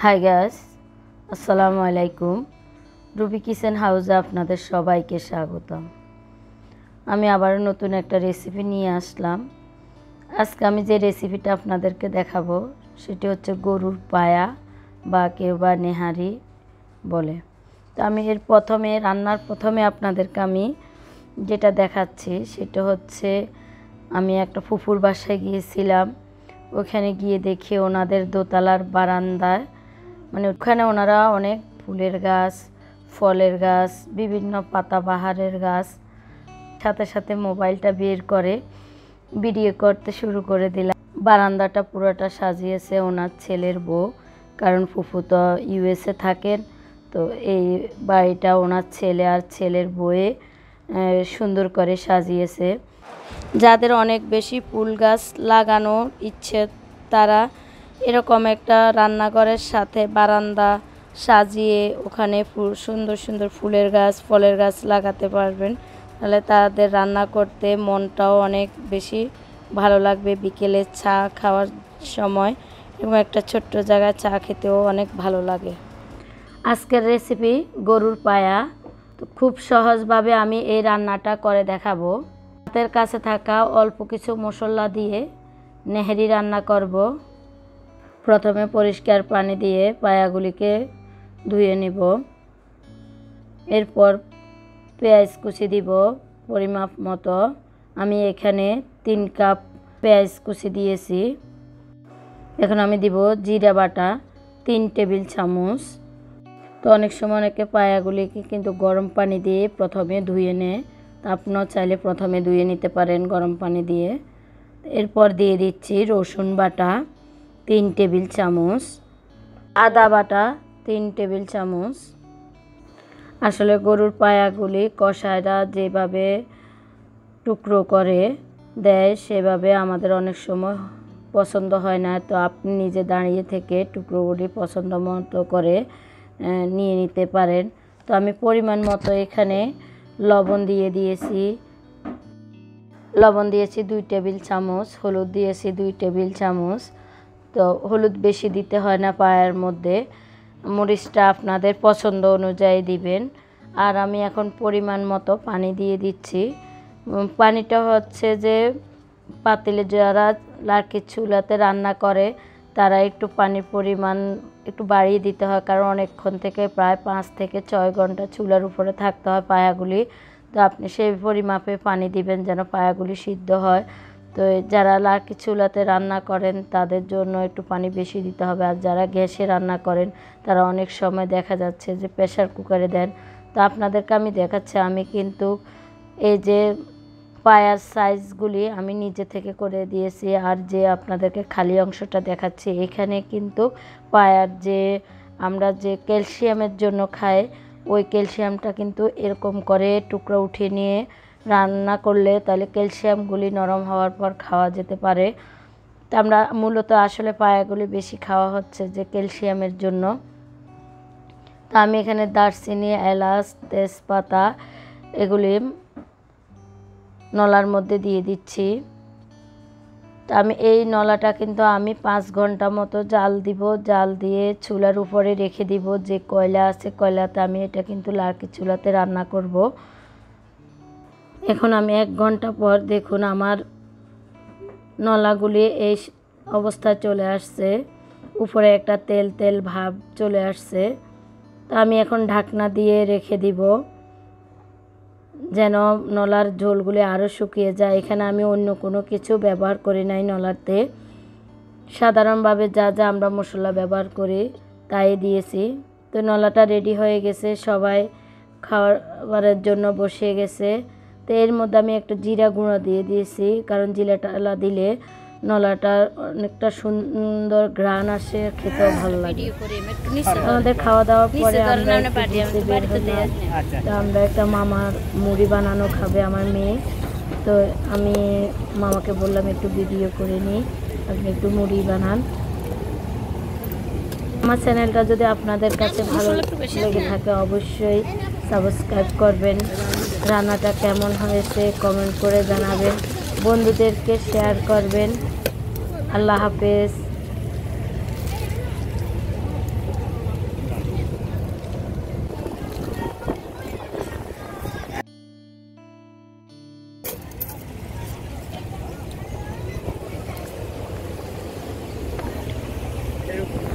Hi guys, আসসালামু আলাইকুম। Ruby kitchen হাউসে আপনাদের সবাইকে স্বাগতম। আমি আবার নতুন একটা রেসিপি নিয়ে আসলাম। আজকে আমি যে রেসিপিটা আপনাদেরকে দেখাবো সেটি হচ্ছে গরুর পায়া বা কেউ বা নেহারি বলে। তো আমি রান্নার প্রথমে আপনাদেরকে আমি যেটা দেখাচ্ছি সেটা হচ্ছে আমি একটা ফুফুর বাসায় গিয়েছিলাম। ওখানে গিয়ে দেখি ওনাদের দোতলার বারান্দায় ওখানে ওনারা অনেক ফুলের গাছ, ফলের গাছ, বিভিন্ন পাতাবাহারের গাছ, সাথে সাথে মোবাইলটা বের করে ভিডিও করতে শুরু করে দিলাম। বারান্দাটা পুরোটা সাজিয়েছে ওনার ছেলের বউ, কারণ ফুফু তো ইউএসএ থাকেন। তো এই বাড়িটা ওনার ছেলে আর ছেলের বউয়ে সুন্দর করে সাজিয়েছে। যাদের অনেক বেশি ফুল গাছ লাগানোর ইচ্ছে তারা এরকম একটা রান্নাঘরের সাথে বারান্দা সাজিয়ে ওখানে সুন্দর সুন্দর ফুলের গাছ, ফলের গাছ লাগাতে পারবেন। তাহলে তাদের রান্না করতে মনটাও অনেক বেশি ভালো লাগবে। বিকেলে চা খাওয়ার সময় এবং একটা ছোট্ট জায়গায় চা খেতেও অনেক ভালো লাগে। আজকের রেসিপি গরুর পায়া। তো খুব সহজভাবে আমি এই রান্নাটা করে দেখাবো। হাতের কাছে থাকা অল্প কিছু মশলা দিয়ে নেহারি রান্না করব। প্রথমে পরিষ্কার পানি দিয়ে পায়াগুলিকে ধুয়ে নিব। এরপর পেঁয়াজ কুচি দিব পরিমাপ মতো। আমি এখানে 3 কাপ পেঁয়াজ কুচি দিয়েছি। এখন আমি দিব জিরা বাটা 3 টেবিল চামচ। তো অনেক সময় অনেকে পায়াগুলিকে কিন্তু গরম পানি দিয়ে প্রথমে ধুয়ে নেয়। তা আপনারাও চাইলে প্রথমে ধুয়ে নিতে পারেন গরম পানি দিয়ে। এরপর দিয়ে দিচ্ছি রসুন বাটা 3 টেবিল চামচ, আদা বাটা 3 টেবিল চামচ। আসলে গরুর পায়াগুলি কষায়রা যেভাবে টুকরো করে দেয় সেভাবে আমাদের অনেক সময় পছন্দ হয় না। তো আপনি নিজে দাঁড়িয়ে থেকে টুকরোগুলি পছন্দ মতো করে নিয়ে নিতে পারেন। তো আমি পরিমাণ মতো এখানে লবণ দিয়েছি 2 টেবিল চামচ, হলুদ দিয়েছি 2 টেবিল চামচ। তো হলুদ বেশি দিতে হয় না পায়ার মধ্যে, মরিচটা আপনাদের পছন্দ অনুযায়ী দিবেন। আর আমি এখন পরিমাণ মতো পানি দিয়ে দিচ্ছি। পানিটা হচ্ছে যে পাতিলে যারা লার্কির চুলাতে রান্না করে তারা একটু পানির পরিমাণ একটু বাড়িয়ে দিতে হয়, কারণ অনেকক্ষণ থেকে প্রায় 5 থেকে 6 ঘন্টা চুলার উপরে থাকতে হয় পায়াগুলি। তো আপনি সেই পরিমাপে পানি দিবেন যেন পায়াগুলি সিদ্ধ হয়। তো যারা লার্কি চুলাতে রান্না করেন তাদের জন্য একটু পানি বেশি দিতে হবে। আর যারা গ্যাসে রান্না করেন তারা অনেক সময় দেখা যাচ্ছে যে প্রেসার কুকারে দেন। তো আপনাদেরকে আমি দেখাচ্ছি, আমি কিন্তু এই যে পায়ার সাইজগুলি আমি নিজে থেকে করে দিয়েছি। আর যে আপনাদেরকে খালি অংশটা দেখাচ্ছি এখানে কিন্তু পায়ার যে আমরা যে ক্যালসিয়ামের জন্য খাই ওই ক্যালসিয়ামটা কিন্তু এরকম করে টুকরো উঠিয়ে নিয়ে রান্না করলে তাহলে ক্যালসিয়ামগুলি নরম হওয়ার পর খাওয়া যেতে পারে। তো আমরা মূলত আসলে পায়াগুলি বেশি খাওয়া হচ্ছে যে ক্যালসিয়ামের জন্য। তো আমি এখানে দারচিনি, এলাচ, তেজপাতা এগুলি নলার মধ্যে দিয়ে দিচ্ছি। তো আমি এই নলাটা কিন্তু আমি 5 ঘন্টা মতো জাল দিব। জাল দিয়ে চুলার উপরে রেখে দিব। যে কয়লা আছে কয়লাতে আমি এটা কিন্তু লার্কি চুলাতে রান্না করব। এখন আমি 1 ঘন্টা পর দেখুন আমার নলাগুলি এই অবস্থায় চলে আসছে, উপরে একটা তেল তেল ভাব চলে আসছে। তো আমি এখন ঢাকনা দিয়ে রেখে দিব যেন নলার ঝোলগুলি আরও শুকিয়ে যায়। এখানে আমি অন্য কোনো কিছু ব্যবহার করি নাই নলাতে, সাধারণভাবে যা যা আমরা মশলা ব্যবহার করি তাই দিয়েছি। তো নলাটা রেডি হয়ে গেছে, সবাই খাবারের জন্য বসে গেছে। তো এর মধ্যে আমি একটা জিরা গুঁড়ো দিয়ে দিয়েছি, কারণ জিরাটা দিলে নলাটার অনেকটা সুন্দর ঘ্রাণ আসে, খেতেও ভালো লাগে। আমাদের খাওয়া দাওয়ার পরে আমরা একটা মামার মুড়ি বানানো খাবে আমার মেয়ে। তো আমি মামাকে বললাম একটু ভিডিও করে নিই, আপনি একটু মুড়ি বানান। আমার চ্যানেলটা যদি আপনাদের কাছে ভালো লেগে থাকে অবশ্যই সাবস্ক্রাইব করবেন। রান্নাটা কেমন হয়েছে কমেন্ট করে জানাবেন, বন্ধুদেরকে শেয়ার করবেন। আল্লাহ হাফেজ। এরকম।